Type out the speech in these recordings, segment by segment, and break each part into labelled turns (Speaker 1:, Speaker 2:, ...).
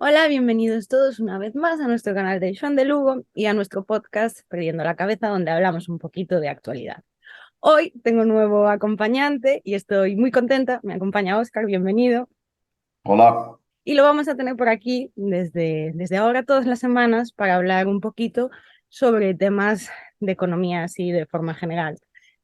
Speaker 1: Hola, bienvenidos todos una vez más a nuestro canal de Joan de Lugo y a nuestro podcast Perdiendo la Cabeza, donde hablamos un poquito de actualidad. Hoy tengo un nuevo acompañante y estoy muy contenta. Me acompaña Óscar, bienvenido.
Speaker 2: Hola.
Speaker 1: Y lo vamos a tener por aquí desde ahora todas las semanas para hablar un poquito sobre temas de economía así de forma general,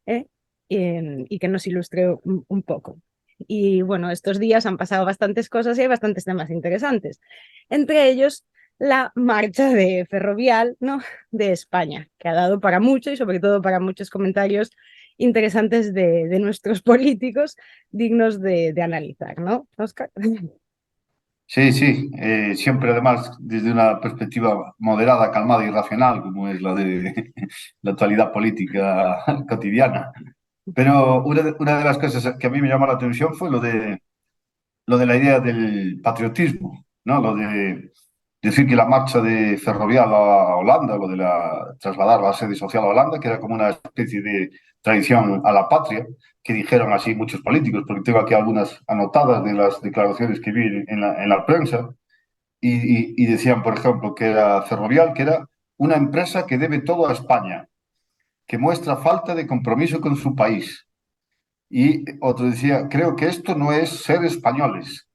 Speaker 1: ¿eh? Y que nos ilustre un poco. Y bueno, estos días han pasado bastantes cosas y hay bastantes temas interesantes. Entre ellos, la marcha de Ferrovial, ¿no?, de España, que ha dado para mucho y sobre todo para muchos comentarios interesantes de nuestros políticos dignos de analizar, ¿no, Óscar?
Speaker 2: Sí, sí, siempre además desde una perspectiva moderada, calmada y racional, como es la de la actualidad política cotidiana. Pero una de las cosas que a mí me llamó la atención fue lo de la idea del patriotismo, ¿no? Lo de decir que la marcha de Ferrovial a Holanda, lo de trasladar la sede social a Holanda, que era como una especie de traición a la patria, que dijeron así muchos políticos, porque tengo aquí algunas anotadas de las declaraciones que vi en la prensa, y decían, por ejemplo, que era Ferrovial, que era una empresa que debe todo a España, que muestra falta de compromiso con su país. Y otro decía, creo que esto no es ser españoles.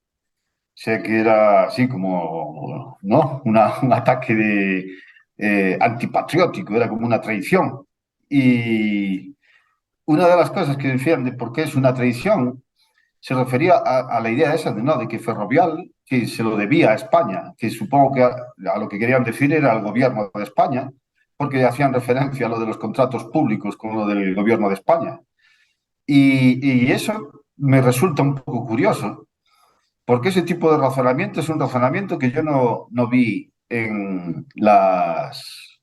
Speaker 2: Sé que era así como, ¿no? Un ataque antipatriótico, era como una traición. Y una de las cosas que decían de por qué es una traición se refería a la idea esa de, ¿no?, de que Ferrovial, que se lo debía a España, que supongo que a lo que querían decir era al gobierno de España, porque hacían referencia a lo de los contratos públicos con lo del gobierno de España. Y eso me resulta un poco curioso, porque ese tipo de razonamiento es un razonamiento que yo no vi en las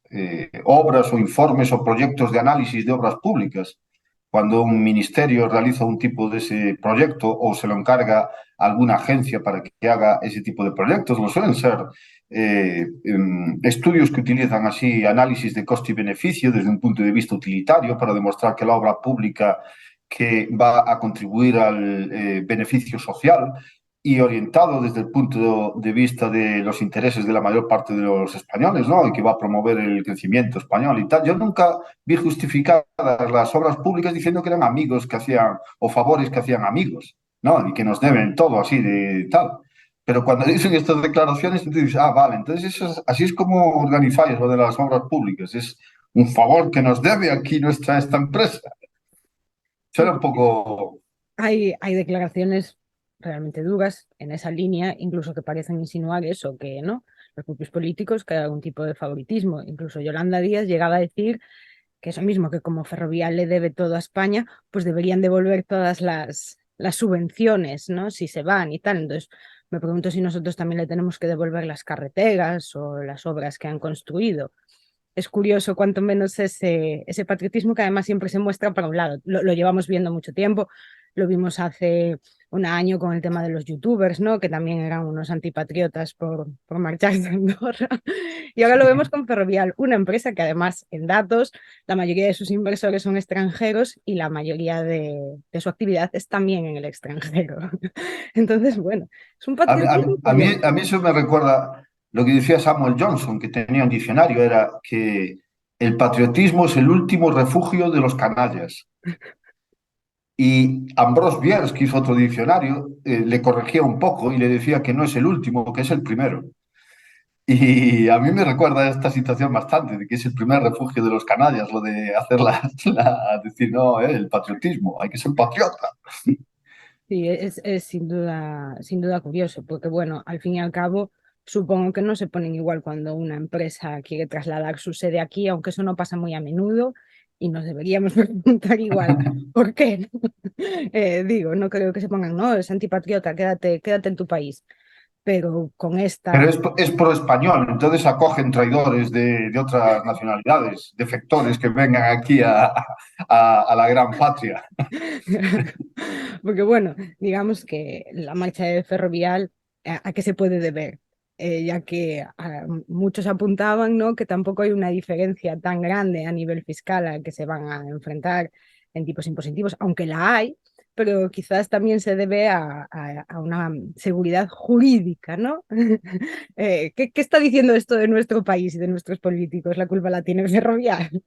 Speaker 2: obras o informes o proyectos de análisis de obras públicas. Cuando un ministerio realiza un tipo de ese proyecto o se lo encarga a alguna agencia para que haga ese tipo de proyectos, lo suelen ser estudios que utilizan así análisis de coste y beneficio desde un punto de vista utilitario para demostrar que la obra pública que va a contribuir al beneficio social y orientado desde el punto de vista de los intereses de la mayor parte de los españoles, ¿no? Y que va a promover el crecimiento español y tal. Yo nunca vi justificadas las obras públicas diciendo que eran amigos que hacían, o favores que hacían amigos, ¿no? Y que nos deben todo así de tal. Pero cuando dicen estas declaraciones, entonces dices, ah, vale, entonces así es como organizáis lo de las obras públicas. Es un favor que nos debe aquí esta empresa. Eso era un poco.
Speaker 1: Hay declaraciones realmente duras en esa línea, incluso que parecen insinuar eso, que no, los propios políticos, que hay algún tipo de favoritismo. Incluso Yolanda Díaz llegaba a decir que eso mismo, que como Ferrovial le debe todo a España, pues deberían devolver todas las subvenciones, ¿no?, si se van y tal. Entonces, me pregunto si nosotros también le tenemos que devolver las carreteras o las obras que han construido. Es curioso cuanto menos ese patriotismo que además siempre se muestra para un lado. Lo llevamos viendo mucho tiempo, lo vimos hace un año con el tema de los youtubers, ¿no?, que también eran unos antipatriotas por marcharse de Andorra. Y ahora lo vemos con Ferrovial, una empresa que además en datos la mayoría de sus inversores son extranjeros y la mayoría de su actividad es también en el extranjero. Entonces, bueno, es un
Speaker 2: A, mí, a
Speaker 1: patriotismo
Speaker 2: mí-
Speaker 1: curioso.
Speaker 2: a mí eso me recuerda lo que decía Samuel Johnson, que tenía un diccionario, era que el patriotismo es el último refugio de los canallas. Y Ambrose Bierce, que hizo otro diccionario, le corregía un poco y le decía que no es el último, que es el primero. Y a mí me recuerda esta situación bastante, de que es el primer refugio de los canallas, lo de hacer decir, no, el patriotismo, hay que ser patriota.
Speaker 1: Sí, es sin duda curioso, porque bueno, al fin y al cabo, supongo que no se ponen igual cuando una empresa quiere trasladar su sede aquí, aunque eso no pasa muy a menudo, y nos deberíamos preguntar igual, ¿por qué? Digo, no creo que se pongan, no, es antipatriota, quédate en tu país, pero con
Speaker 2: Pero
Speaker 1: esta...
Speaker 2: es pro español, entonces acogen traidores de otras nacionalidades, defectores que vengan aquí a la gran patria.
Speaker 1: Porque bueno, digamos que la marcha de Ferrovial, ¿a qué se puede deber? Ya que muchos apuntaban, ¿no?, que tampoco hay una diferencia tan grande a nivel fiscal a que se van a enfrentar en tipos impositivos, aunque la hay, pero quizás también se debe a una seguridad jurídica, ¿no? ¿Qué está diciendo esto de nuestro país y de nuestros políticos? La culpa la tiene el Ferrovial,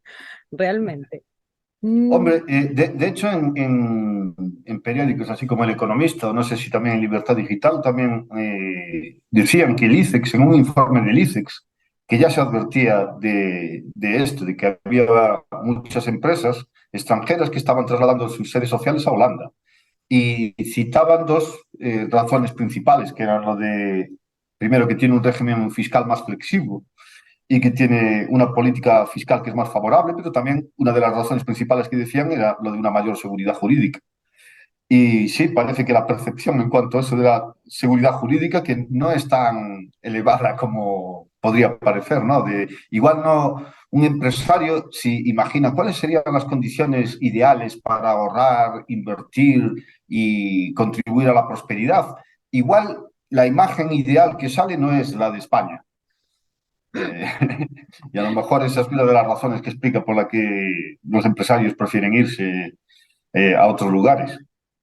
Speaker 1: realmente. Mm,
Speaker 2: Hombre, de hecho, en periódicos así como El Economista, o no sé si también en Libertad Digital, también decían que el ICEX, en un informe del ICEX, que ya se advertía de esto, de que había muchas empresas extranjeras que estaban trasladando sus sedes sociales a Holanda. Y citaban dos razones principales, que eran lo de, primero, que tiene un régimen fiscal más flexible y que tiene una política fiscal que es más favorable, pero también una de las razones principales que decían era lo de una mayor seguridad jurídica. Y sí, parece que la percepción en cuanto a eso de la seguridad jurídica que no es tan elevada como podría parecer, ¿no? Igual no un empresario, si imagina cuáles serían las condiciones ideales para ahorrar, invertir y contribuir a la prosperidad, igual la imagen ideal que sale no es la de España. Eh, y a lo mejor esa es una de las razones que explica por la que los empresarios prefieren irse a otros lugares.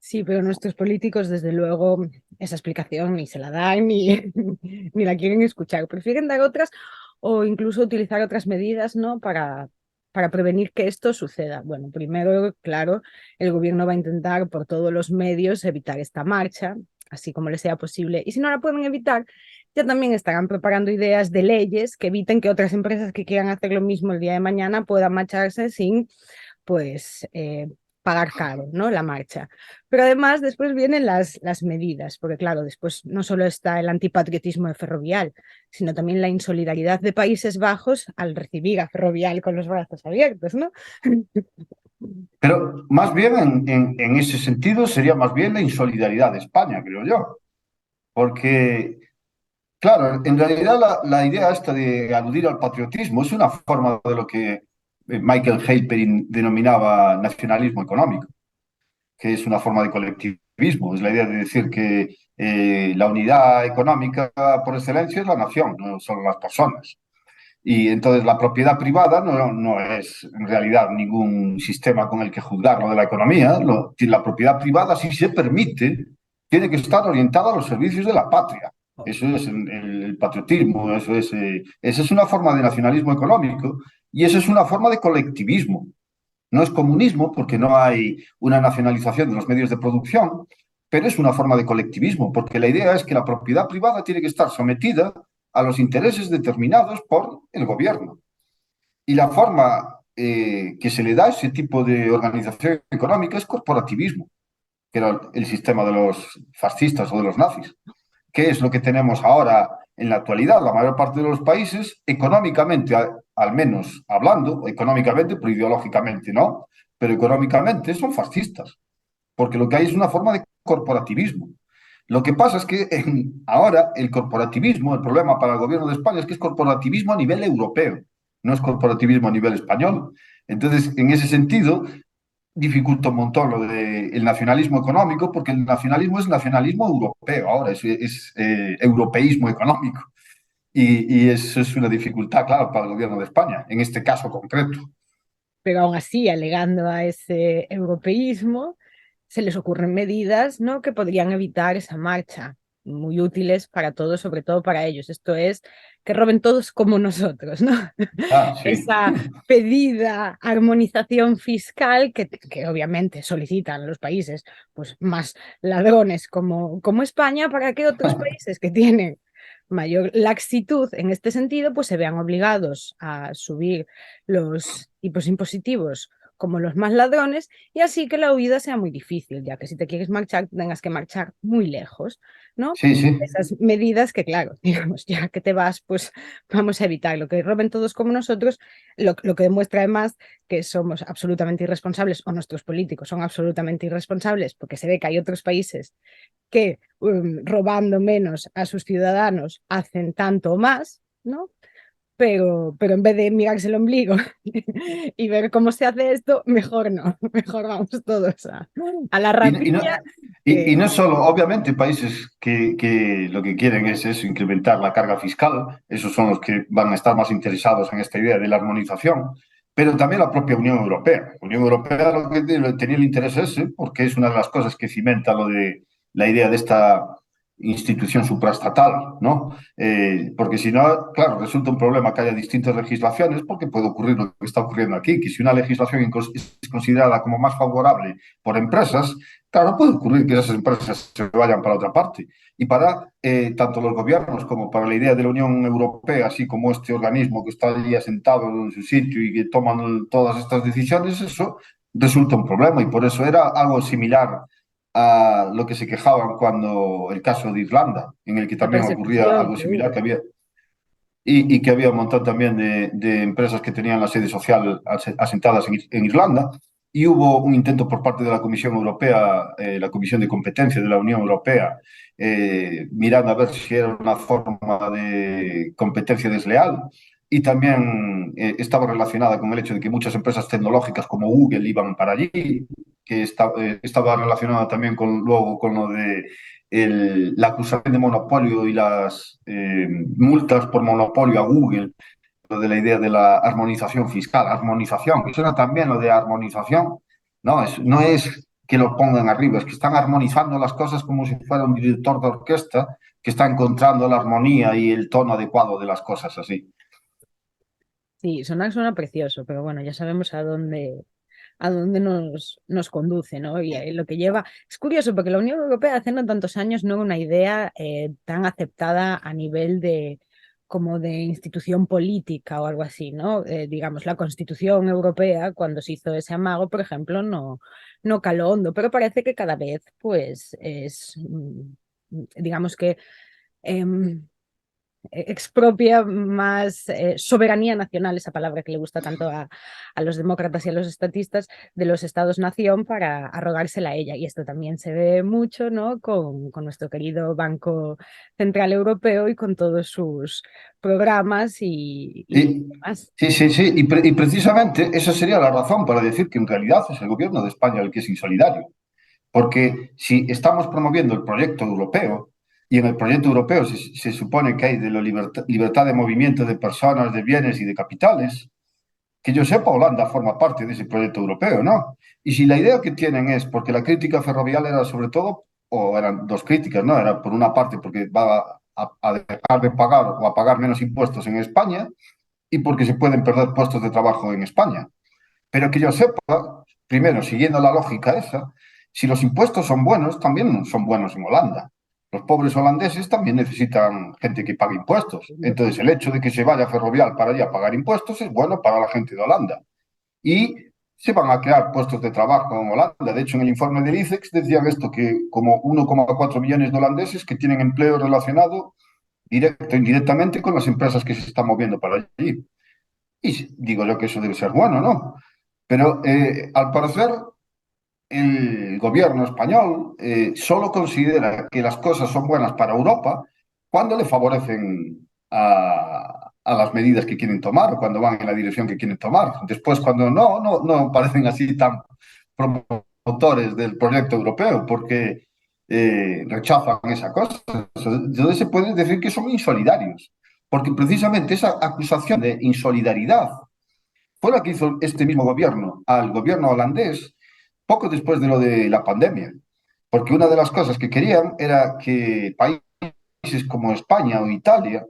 Speaker 1: sí, pero nuestros políticos, desde luego, esa explicación ni se la dan ni, ni la quieren escuchar. Prefieren dar otras o incluso utilizar otras medidas, ¿no? Para prevenir que esto suceda. Bueno, primero, claro, el gobierno va a intentar por todos los medios evitar esta marcha, así como les sea posible. Y si no la pueden evitar, ya también estarán preparando ideas de leyes que eviten que otras empresas que quieran hacer lo mismo el día de mañana puedan marcharse sin, pues, pagar caro, ¿no? La marcha. Pero además después vienen las medidas, porque claro, después no solo está el antipatriotismo de Ferrovial, sino también la insolidaridad de Países Bajos al recibir a Ferrovial con los brazos abiertos, ¿no?
Speaker 2: Pero más bien en ese sentido sería más bien la insolidaridad de España, creo yo. Porque, claro, en realidad la idea esta de aludir al patriotismo es una forma de lo que Michael Halperin denominaba nacionalismo económico, que es una forma de colectivismo. Es la idea de decir que la unidad económica por excelencia es la nación, no son las personas. Y entonces la propiedad privada no es en realidad ningún sistema con el que juzgar lo de la economía. La propiedad privada, si se permite, tiene que estar orientada a los servicios de la patria. Eso es el patriotismo, esa es una forma de nacionalismo económico y esa es una forma de colectivismo. No es comunismo porque no hay una nacionalización de los medios de producción, pero es una forma de colectivismo, porque la idea es que la propiedad privada tiene que estar sometida a los intereses determinados por el gobierno. Y la forma que se le da a ese tipo de organización económica es corporativismo, que era el sistema de los fascistas o de los nazis. ¿Qué es lo que tenemos ahora en la actualidad? La mayor parte de los países, económicamente, al menos hablando, económicamente, pero ideológicamente no, pero económicamente son fascistas, porque lo que hay es una forma de corporativismo. Lo que pasa es que ahora el corporativismo, el problema para el gobierno de España es que es corporativismo a nivel europeo, no es corporativismo a nivel español. Entonces, en ese sentido, dificulta un montón lo del nacionalismo económico, porque el nacionalismo es nacionalismo europeo, ahora es europeísmo económico. Y eso es una dificultad, claro, para el gobierno de España, en este caso concreto.
Speaker 1: Pero aún así, alegando a ese europeísmo, se les ocurren medidas, ¿no? Que podrían evitar esa marcha, muy útiles para todos, sobre todo para ellos. Esto es que roben todos como nosotros, ¿no?
Speaker 2: Ah, sí.
Speaker 1: Esa pedida armonización fiscal que obviamente solicitan los países pues, más ladrones como España para que otros países que tienen mayor laxitud en este sentido, pues se vean obligados a subir los tipos impositivos como los más ladrones y así que la huida sea muy difícil, ya que si te quieres marchar tengas que marchar muy lejos, ¿no?
Speaker 2: Sí, sí.
Speaker 1: Esas medidas que, claro, digamos, ya que te vas, pues vamos a evitar lo que roben todos como nosotros, lo que demuestra además que somos absolutamente irresponsables o nuestros políticos son absolutamente irresponsables porque se ve que hay otros países que robando menos a sus ciudadanos hacen tanto más, ¿no? Pero en vez de mirarse el ombligo y ver cómo se hace esto, mejor no, mejor vamos todos a la
Speaker 2: Y no,
Speaker 1: rapiña.
Speaker 2: y no solo, obviamente, países que lo que quieren es eso, incrementar la carga fiscal, esos son los que van a estar más interesados en esta idea de la armonización, pero también la propia Unión Europea. La Unión Europea lo que tenía el interés ese, porque es una de las cosas que cimenta lo de la idea de esta institución supraestatal, ¿no? Porque si no, claro, resulta un problema que haya distintas legislaciones, porque puede ocurrir lo que está ocurriendo aquí, que si una legislación es considerada como más favorable por empresas, claro, puede ocurrir que esas empresas se vayan para otra parte. Y para tanto los gobiernos como para la idea de la Unión Europea, así como este organismo que está allí asentado en su sitio y que toman todas estas decisiones, eso resulta un problema y por eso era algo similar a lo que se quejaban cuando el caso de Irlanda, en el que
Speaker 1: La
Speaker 2: también ocurría
Speaker 1: persecución
Speaker 2: algo
Speaker 1: que
Speaker 2: similar,
Speaker 1: hubo.
Speaker 2: que había, y que había un montón también de empresas que tenían la sede social asentadas en Irlanda, y hubo un intento por parte de la Comisión Europea, la Comisión de Competencia de la Unión Europea, mirando a ver si era una forma de competencia desleal. Y también estaba relacionada con el hecho de que muchas empresas tecnológicas como Google iban para allí, que estaba relacionada también luego con lo de la acusación de monopolio y las multas por monopolio a Google, lo de la idea de la armonización fiscal, armonización, que suena también lo de armonización, no es que lo pongan arriba, es que están armonizando las cosas como si fuera un director de orquesta que está encontrando la armonía y el tono adecuado de las cosas así.
Speaker 1: Sí, suena precioso, pero bueno, ya sabemos a dónde nos conduce, ¿no? Y lo que lleva. Es curioso porque la Unión Europea hace no tantos años no era una idea tan aceptada a nivel de como de institución política o algo así, ¿no? Digamos, la Constitución Europea, cuando se hizo ese amago, por ejemplo, no caló hondo, pero parece que cada vez, pues, digamos que em, expropia más soberanía nacional, esa palabra que le gusta tanto a los demócratas y a los estatistas, de los estados-nación para arrogársela a ella. Y esto también se ve mucho, ¿no? Con nuestro querido Banco Central Europeo y con todos sus programas y
Speaker 2: Y,
Speaker 1: demás.
Speaker 2: sí, sí, sí, y precisamente esa sería la razón para decir que en realidad es el gobierno de España el que es insolidario. Porque si estamos promoviendo el proyecto europeo, y en el proyecto europeo se supone que hay de la libertad de movimiento de personas, de bienes y de capitales, que yo sepa, Holanda forma parte de ese proyecto europeo, ¿no? Y si la idea que tienen es, porque la crítica ferrovial era sobre todo, o eran dos críticas, ¿no? Era por una parte porque va a dejar de pagar o a pagar menos impuestos en España y porque se pueden perder puestos de trabajo en España. Pero que yo sepa, primero, siguiendo la lógica esa, si los impuestos son buenos, también son buenos en Holanda. Los pobres holandeses también necesitan gente que pague impuestos. Entonces, el hecho de que se vaya Ferrovial para allá a pagar impuestos es bueno para la gente de Holanda. Y se van a crear puestos de trabajo en Holanda. De hecho, en el informe del ICEX decían esto, que como 1,4 millones de holandeses que tienen empleo relacionado directo e indirectamente con las empresas que se están moviendo para allí. Y digo yo que eso debe ser bueno, ¿no? Pero al parecer el gobierno español solo considera que las cosas son buenas para Europa cuando le favorecen a las medidas que quieren tomar o cuando van en la dirección que quieren tomar. Después, cuando no parecen así tan promotores del proyecto europeo porque rechazan esa cosa. Entonces se puede decir que son insolidarios, porque precisamente esa acusación de insolidaridad fue la que hizo este mismo gobierno al gobierno holandés poco después de lo de la pandemia. Porque una de las cosas que querían era que países como España o Italia,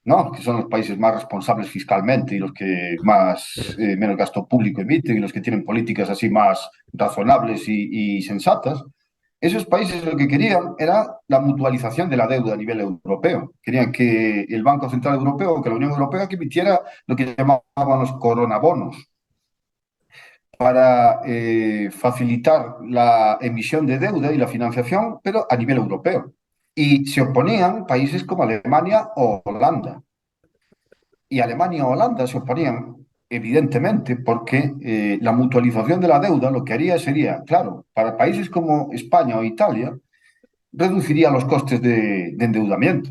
Speaker 2: ¿no? Que son los países más responsables fiscalmente y los que más menos gasto público emiten y los que tienen políticas así más razonables y sensatas, esos países lo que querían era la mutualización de la deuda a nivel europeo. Querían que el Banco Central Europeo, que la Unión Europea, que emitiera lo que llamaban los coronabonos para facilitar la emisión de deuda y la financiación, pero a nivel europeo. Y se oponían países como Alemania o Holanda. Y Alemania o Holanda se oponían, evidentemente, porque la mutualización de la deuda lo que haría sería, claro, para países como España o Italia, reduciría los costes de endeudamiento,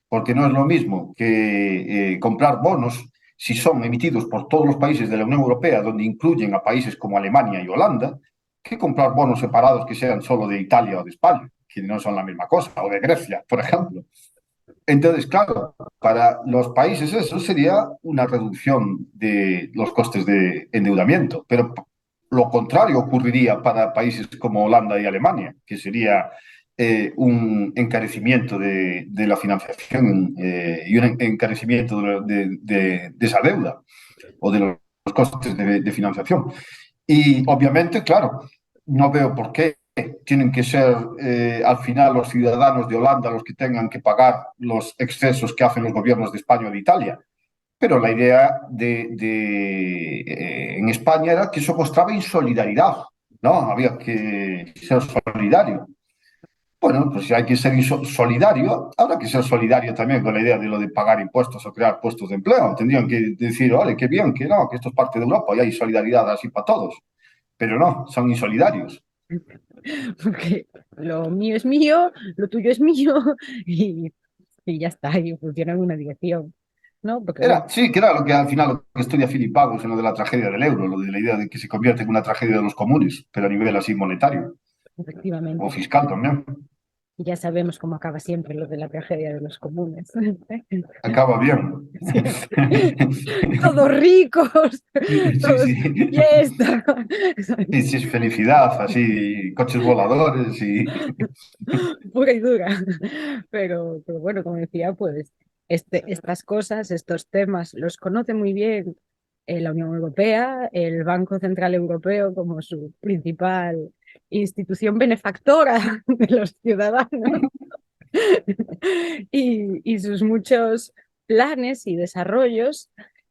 Speaker 2: porque no es lo mismo que comprar bonos si son emitidos por todos los países de la Unión Europea, donde incluyen a países como Alemania y Holanda, que comprar bonos separados que sean solo de Italia o de España, que no son la misma cosa, o de Grecia, por ejemplo. Entonces, claro, para los países eso sería una reducción de los costes de endeudamiento, pero lo contrario ocurriría para países como Holanda y Alemania, que sería un encarecimiento de la financiación y un encarecimiento de esa deuda o de los costes de financiación. Y obviamente, claro, no veo por qué tienen que ser al final los ciudadanos de Holanda los que tengan que pagar los excesos que hacen los gobiernos de España o de Italia. Pero la idea en España era que eso mostraba insolidaridad, ¿no? Había que ser solidario. Bueno, pues si hay que ser solidario, habrá que ser solidario también con la idea de lo de pagar impuestos o crear puestos de empleo. Tendrían que decir, ole, qué bien, que no, que esto es parte de Europa y hay solidaridad así para todos. Pero no, son insolidarios.
Speaker 1: Porque lo mío es mío, lo tuyo es mío y, y ya está, y funciona en una dirección, ¿no? Porque bueno,
Speaker 2: Sí, que era lo que al final lo que estudia Philip Pagos en lo de la tragedia del euro, lo de la idea de que se convierte en una tragedia de los comunes, pero a nivel así monetario o
Speaker 1: efectivamente,
Speaker 2: fiscal también.
Speaker 1: ya sabemos cómo acaba siempre lo de la tragedia de los comunes.
Speaker 2: Acaba bien.
Speaker 1: Sí. Todos ricos,
Speaker 2: Sí,
Speaker 1: todos
Speaker 2: sí.
Speaker 1: fiesta.
Speaker 2: Y si es felicidad, así, coches voladores y...
Speaker 1: Pura y dura. Pero bueno, como decía, pues estas cosas, estos temas, los conoce muy bien la Unión Europea, el Banco Central Europeo como su principal institución benefactora de los ciudadanos y sus muchos planes y desarrollos,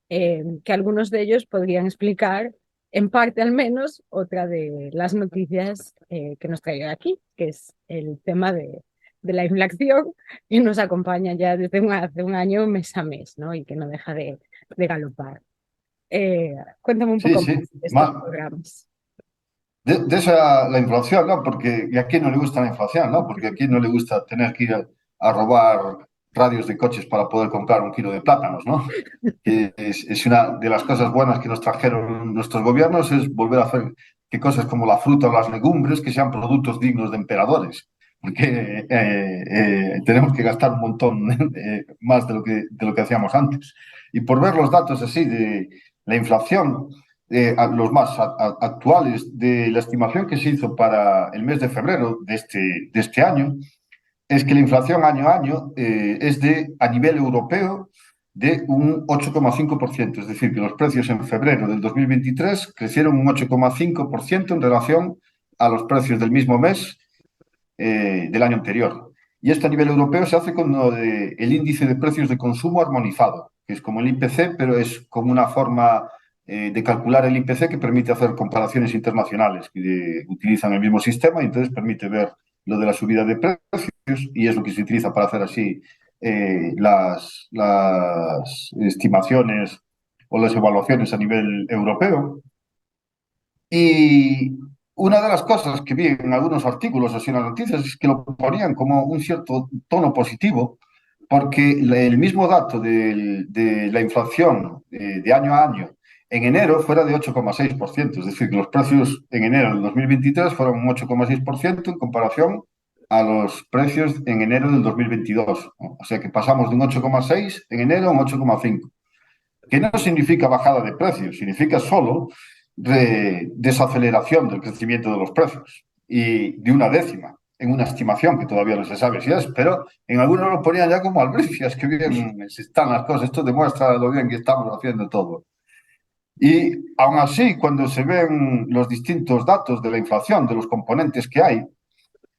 Speaker 1: que algunos de ellos podrían explicar, en parte al menos, otra de las noticias que nos trae aquí, que es el tema de la inflación, que nos acompaña ya desde hace un año, mes a mes, ¿no? Y que no deja de galopar. Cuéntame un
Speaker 2: Sí,
Speaker 1: poco
Speaker 2: sí.
Speaker 1: más de estos programas.
Speaker 2: De esa, la inflación, ¿no? Porque y a quién no le gusta la inflación, ¿no? Porque a quién no le gusta tener que ir a robar radios de coches para poder comprar un kilo de plátanos, ¿no? Que es una de las cosas buenas que nos trajeron nuestros gobiernos, es volver a hacer que cosas como la fruta o las legumbres que sean productos dignos de emperadores. Porque tenemos que gastar un montón más de lo que hacíamos antes. Y por ver los datos así de la inflación, los más actuales de la estimación que se hizo para el mes de febrero de este año, es que la inflación año a año es a nivel europeo de un 8,5%. Es decir, que los precios en febrero del 2023 crecieron un 8,5% en relación a los precios del mismo mes del año anterior. Y esto a nivel europeo se hace con el índice de precios de consumo armonizado, que es como el IPC, pero es como una forma de calcular el IPC que permite hacer comparaciones internacionales que utilizan el mismo sistema y entonces permite ver lo de la subida de precios y es lo que se utiliza para hacer así las estimaciones o las evaluaciones a nivel europeo. Y una de las cosas que vi en algunos artículos así en las noticias es que lo ponían como un cierto tono positivo, porque el mismo dato de la inflación de año a año en enero fuera de 8,6%, es decir, que los precios en enero del 2023 fueron un 8,6% en comparación a los precios en enero del 2022. O sea que pasamos de un 8,6 en enero a un 8,5, que no significa bajada de precios, significa solo desaceleración del crecimiento de los precios y de una décima en una estimación que todavía no se sabe si es, pero en algunos lo ponían ya como albricias, que bien están las cosas, esto demuestra lo bien que estamos haciendo todo. Y aún así, cuando se ven los distintos datos de la inflación, de los componentes que hay,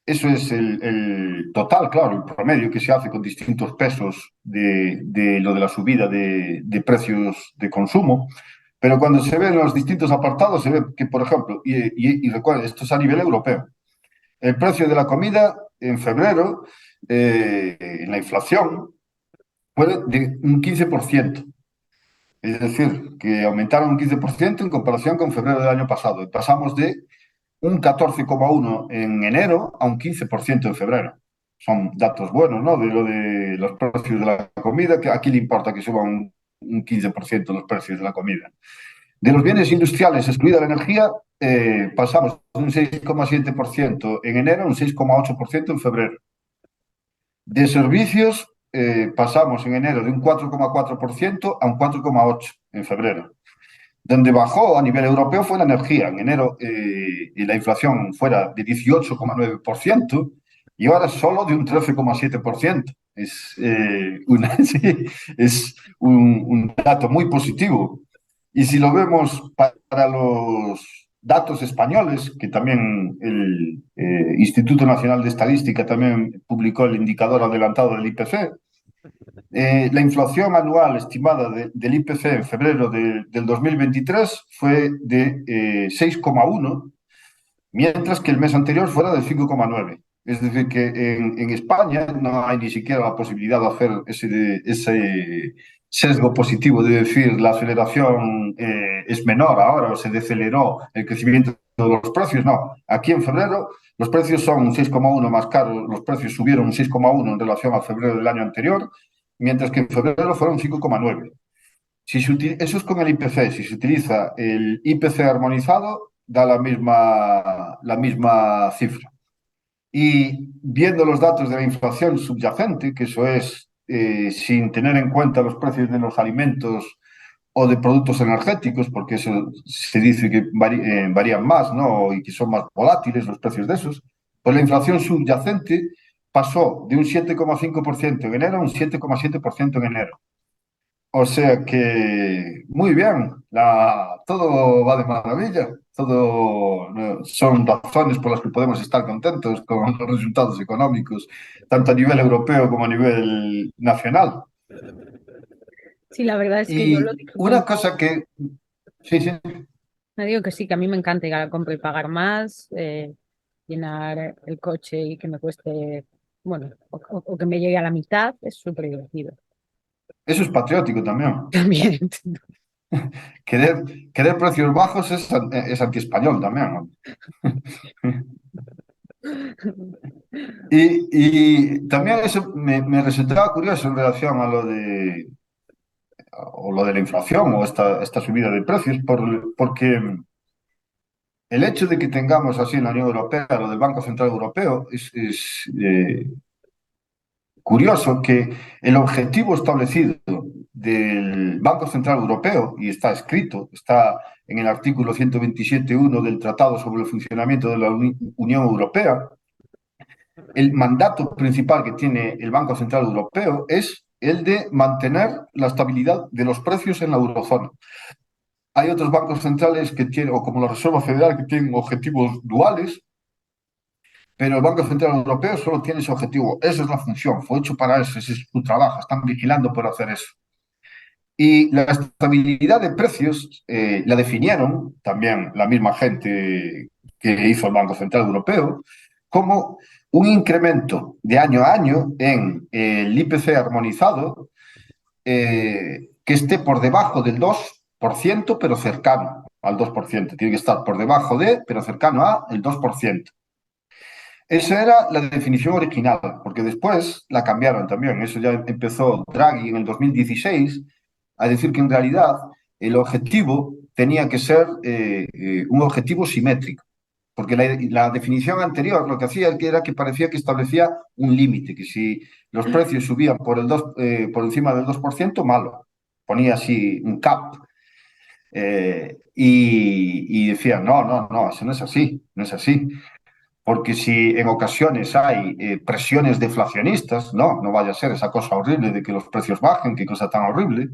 Speaker 2: eso es el total, claro, el promedio que se hace con distintos pesos de lo de la subida de precios de consumo. Pero cuando se ven los distintos apartados, se ve que, por ejemplo, y recuerden, esto es a nivel europeo, el precio de la comida en febrero, en la inflación, fue de un 15%. Es decir, que aumentaron un 15% en comparación con febrero del año pasado. Y pasamos de un 14,1 en enero a un 15% en febrero. Son datos buenos, ¿no? De lo de los precios de la comida, que aquí le importa que suban un 15% los precios de la comida. De los bienes industriales, excluida la energía, pasamos de un 6,7% en enero a un 6,8% en febrero. De servicios, pasamos en enero de un 4,4% a un 4,8% en febrero. Donde bajó a nivel europeo fue la energía. En enero la inflación fuera de 18,9% y ahora solo de un 13,7%. Sí, es un dato muy positivo. Y si lo vemos para los datos españoles, que también el Instituto Nacional de Estadística también publicó el indicador adelantado del IPC, la inflación anual estimada del IPC en febrero del 2023 fue de 6,1, mientras que el mes anterior fuera de 5,9. Es decir, que en España no hay ni siquiera la posibilidad de hacer ese sesgo positivo de decir la aceleración es menor ahora o se deceleró el crecimiento de los precios. No, aquí en febrero los precios son un 6,1 más caros, los precios subieron un 6,1 en relación a febrero del año anterior, mientras que en febrero fueron 5,9. Eso es con el IPC. Si se utiliza el IPC armonizado, da la misma cifra. Y viendo los datos de la inflación subyacente, que eso es sin tener en cuenta los precios de los alimentos o de productos energéticos, porque eso se dice que varían más, ¿no? Y que son más volátiles los precios de esos, pues la inflación subyacente pasó de un 7,5% en enero a un 7,7% en enero. O sea que muy bien, todo va de maravilla, todo son razones por las que podemos estar contentos con los resultados económicos, tanto a nivel europeo como a nivel nacional.
Speaker 1: Sí, la verdad es que yo lo
Speaker 2: Y
Speaker 1: disfruto
Speaker 2: una
Speaker 1: mucho.
Speaker 2: cosa que, sí, sí,
Speaker 1: Me digo que sí, que a mí me encanta ir a la compra y pagar más, llenar el coche y que me cueste, bueno, o que me llegue a la mitad, es súper divertido.
Speaker 2: eso es patriótico también.
Speaker 1: También.
Speaker 2: Querer, querer precios bajos es anti-español también, ¿no? Y también eso me resultaba curioso en relación a lo de la inflación o esta subida de precios, porque el hecho de que tengamos así en la Unión Europea lo del Banco Central Europeo es curioso que el objetivo establecido del Banco Central Europeo, y está escrito, está en el artículo 127.1 del Tratado sobre el Funcionamiento de la Unión Europea, el mandato principal que tiene el Banco Central Europeo es el de mantener la estabilidad de los precios en la eurozona. Hay otros bancos centrales que tienen, o como la Reserva Federal, que tienen objetivos duales, pero el Banco Central Europeo solo tiene ese objetivo. Esa es la función, fue hecho para eso, ese es su trabajo, están vigilando por hacer eso. Y la estabilidad de precios la definieron también la misma gente que hizo el Banco Central Europeo como un incremento de año a año en el IPC armonizado que esté por debajo del 2%, pero cercano al 2%. Tiene que estar por debajo de, pero cercano a el 2%. Esa era la definición original, porque después la cambiaron también. Eso ya empezó Draghi en el 2016 a decir que en realidad el objetivo tenía que ser un objetivo simétrico, porque la definición anterior lo que hacía era que parecía que establecía un límite, que si los precios subían por encima del 2%, malo. Ponía así un cap. Y decía, no, no, no, eso no es así, no es así. Porque si en ocasiones hay presiones deflacionistas, no vaya a ser esa cosa horrible de que los precios bajen, qué cosa tan horrible,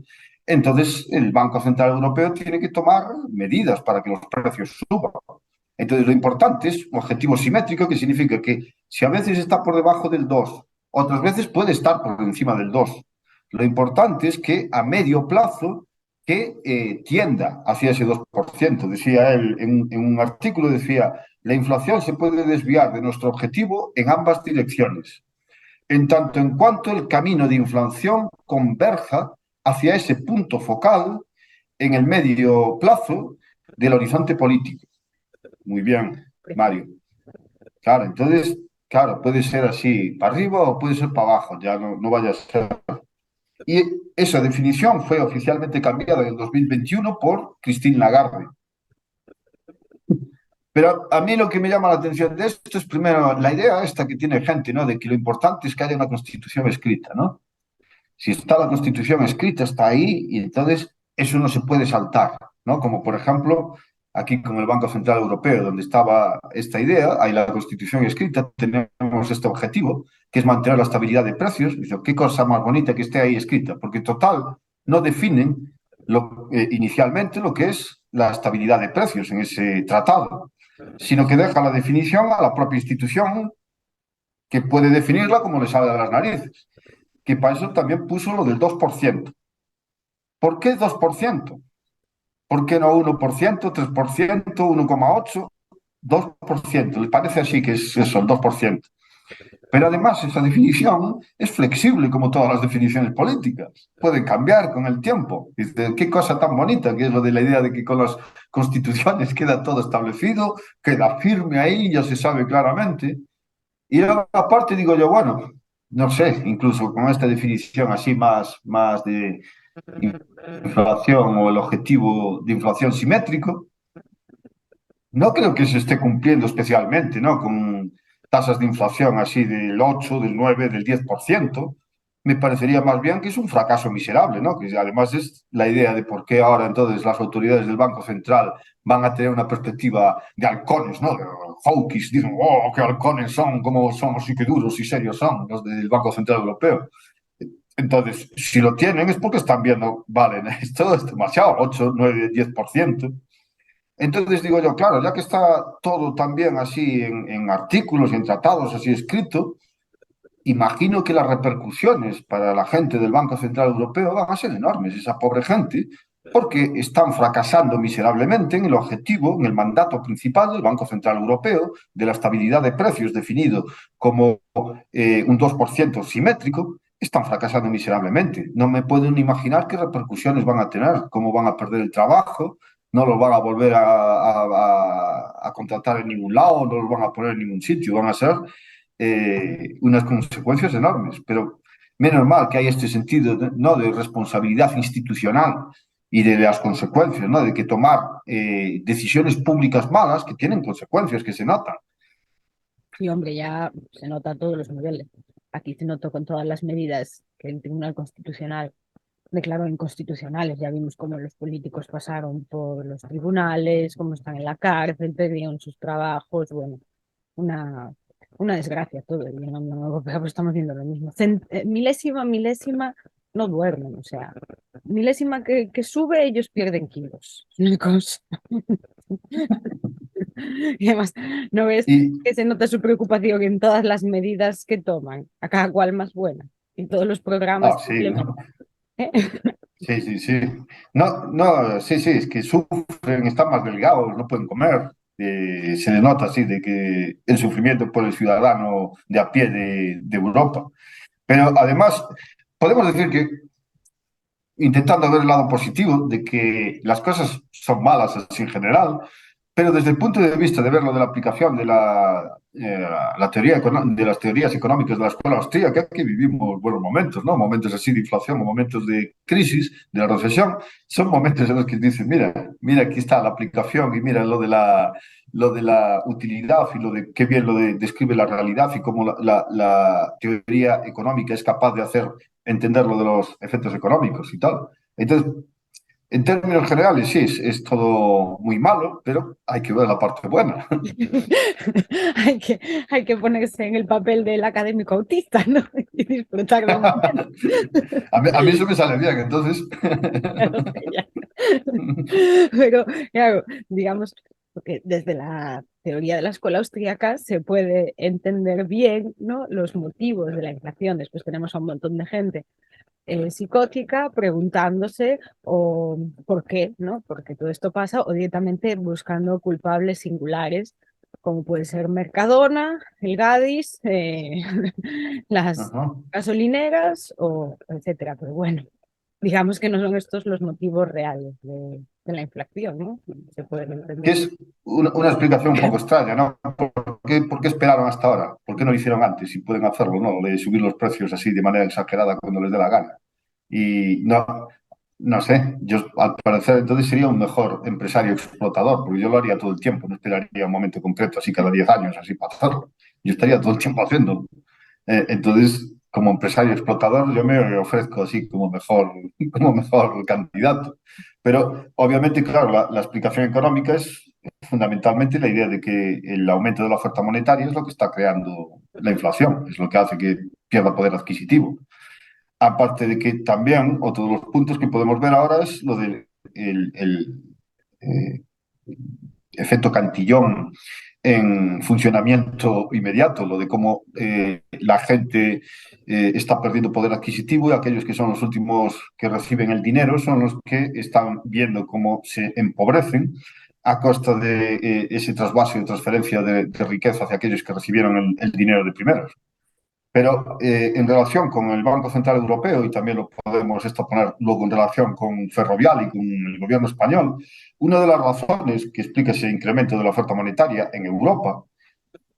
Speaker 2: entonces el Banco Central Europeo tiene que tomar medidas para que los precios suban. Entonces lo importante es un objetivo simétrico, que significa que si a veces está por debajo del 2, otras veces puede estar por encima del 2. Lo importante es que a medio plazo que tienda hacia ese 2%. Decía él en un artículo, decía, la inflación se puede desviar de nuestro objetivo en ambas direcciones, en tanto en cuanto el camino de inflación converja hacia ese punto focal en el medio plazo del horizonte político. Muy bien, Mario. Claro, entonces, claro, puede ser así para arriba o puede ser para abajo, ya no vaya a ser. Y esa definición fue oficialmente cambiada en el 2021 por Christine Lagarde. Pero a mí lo que me llama la atención de esto es primero la idea esta que tiene gente, ¿no? De que lo importante es que haya una constitución escrita, ¿no? Si está la Constitución escrita, está ahí y entonces eso no se puede saltar, ¿no? Como por ejemplo aquí con el Banco Central Europeo, donde estaba esta idea, hay la Constitución escrita, tenemos este objetivo, que es mantener la estabilidad de precios. Y digo, qué cosa más bonita que esté ahí escrita, porque total no definen inicialmente lo que es la estabilidad de precios en ese tratado, sino que deja la definición a la propia institución que puede definirla como le sale de las narices, que para eso también puso lo del 2%. ¿Por qué 2%? ¿Por qué no 1%, 3%, 1,8%? 2%? ¿Le parece así que es eso, el 2%? Pero además esa definición es flexible como todas las definiciones políticas. Puede cambiar con el tiempo. Dice, qué cosa tan bonita que es lo de la idea de que con las constituciones queda todo establecido, queda firme ahí, ya se sabe claramente. Y luego, aparte digo yo, bueno, no sé, incluso con esta definición así más de inflación o el objetivo de inflación simétrico, no creo que se esté cumpliendo especialmente, ¿no? Con tasas de inflación así del 8, del 9, del 10%. Me parecería más bien que es un fracaso miserable, ¿no? Que además es la idea de por qué ahora entonces las autoridades del Banco Central van a tener una perspectiva de halcones, ¿no? De hawkish, dicen, oh, qué halcones son, cómo somos y qué duros y serios son los del Banco Central Europeo. Entonces, si lo tienen es porque están viendo, vale, esto es demasiado, 8, 9, 10%. Entonces digo yo, claro, ya que está todo también así en artículos y en tratados así escrito, imagino que las repercusiones para la gente del Banco Central Europeo van a ser enormes, esa pobre gente, porque están fracasando miserablemente en el objetivo, en el mandato principal del Banco Central Europeo, de la estabilidad de precios definido como un 2% simétrico, están fracasando miserablemente. No me puedo ni imaginar qué repercusiones van a tener, cómo van a perder el trabajo, no los van a volver a contratar en ningún lado, no los van a poner en ningún sitio, van a ser unas consecuencias enormes. Pero menos mal que hay este sentido ¿no? de responsabilidad institucional y de las consecuencias, ¿no? De que tomar decisiones públicas malas que tienen consecuencias, que se notan.
Speaker 1: Y hombre, ya se nota a todos los niveles. Aquí se notó con todas las medidas que el Tribunal Constitucional declaró inconstitucionales. Ya vimos cómo los políticos pasaron por los tribunales, cómo están en la cárcel, perdieron sus trabajos. Bueno, una, una desgracia todo. Y en la Unión Europea pues estamos viendo lo mismo. Milésima no duermen. O sea, milésima que sube, ellos pierden kilos. Chicos. Y además, ¿no ves
Speaker 2: Y,
Speaker 1: que se nota su preocupación en todas las medidas que toman, a cada cual más buena, y todos los programas que
Speaker 2: sí,
Speaker 1: implementan?
Speaker 2: ¿no? Sí, sí, sí. No, no, sí, sí, es que sufren, están más delgados, no pueden comer. Se les nota así de que el sufrimiento por el ciudadano de a pie de Europa. Pero además, podemos decir que intentando ver el lado positivo de que las cosas son malas así en general, pero desde el punto de vista de verlo de la aplicación de la teoría, de las teorías económicas de la escuela austríaca, que vivimos buenos momentos, ¿no? Momentos así de inflación o momentos de crisis, de la recesión, son momentos en los que dicen, mira, mira, aquí está la aplicación y mira lo de la utilidad y lo de qué bien describe la realidad y cómo la teoría económica es capaz de hacer entender lo de los efectos económicos y tal. Entonces, en términos generales, sí, todo muy malo, pero hay que ver la parte buena.
Speaker 1: hay, que, hay que ponerse en el papel del académico autista, ¿no? Y disfrutar del momento.
Speaker 2: A mí eso me sale bien, entonces.
Speaker 1: Ya lo sé, ya. Pero, claro, digamos, porque desde la teoría de la escuela austríaca se puede entender bien, ¿no? Los motivos de la inflación. Después tenemos a un montón de gente psicótica preguntándose o por qué, ¿no? Porque todo esto pasa, o directamente buscando culpables singulares, como puede ser Mercadona, el Gadis, las
Speaker 2: Ajá.
Speaker 1: gasolineras, o etcétera. Pero bueno, digamos que no son estos los motivos reales de la inflación, ¿no? Se pueden
Speaker 2: Que
Speaker 1: entender.
Speaker 2: es una explicación un poco extraña, ¿no? Por qué esperaron hasta ahora? ¿Por qué no lo hicieron antes? Si pueden hacerlo, ¿no? De subir los precios así de manera exagerada cuando les dé la gana. Y no, no sé, yo al parecer entonces sería un mejor empresario explotador, porque yo lo haría todo el tiempo, no esperaría un momento concreto, así cada 10 años, así para hacerlo. Yo estaría todo el tiempo haciendo. Entonces, como empresario explotador, yo me ofrezco así como mejor candidato. Pero obviamente, claro, la explicación económica es fundamentalmente la idea de que el aumento de la oferta monetaria es lo que está creando la inflación, es lo que hace que pierda poder adquisitivo. Aparte de que también, otro de los puntos que podemos ver ahora es lo del eh, efecto Cantillón en funcionamiento inmediato, lo de cómo la gente está perdiendo poder adquisitivo y aquellos que son los últimos que reciben el dinero son los que están viendo cómo se empobrecen a costa de ese trasvase o transferencia de riqueza hacia aquellos que recibieron el dinero de primeros. Pero en relación con el Banco Central Europeo, y también lo podemos esto poner luego en relación con Ferrovial y con el gobierno español, una de las razones que explica ese incremento de la oferta monetaria en Europa,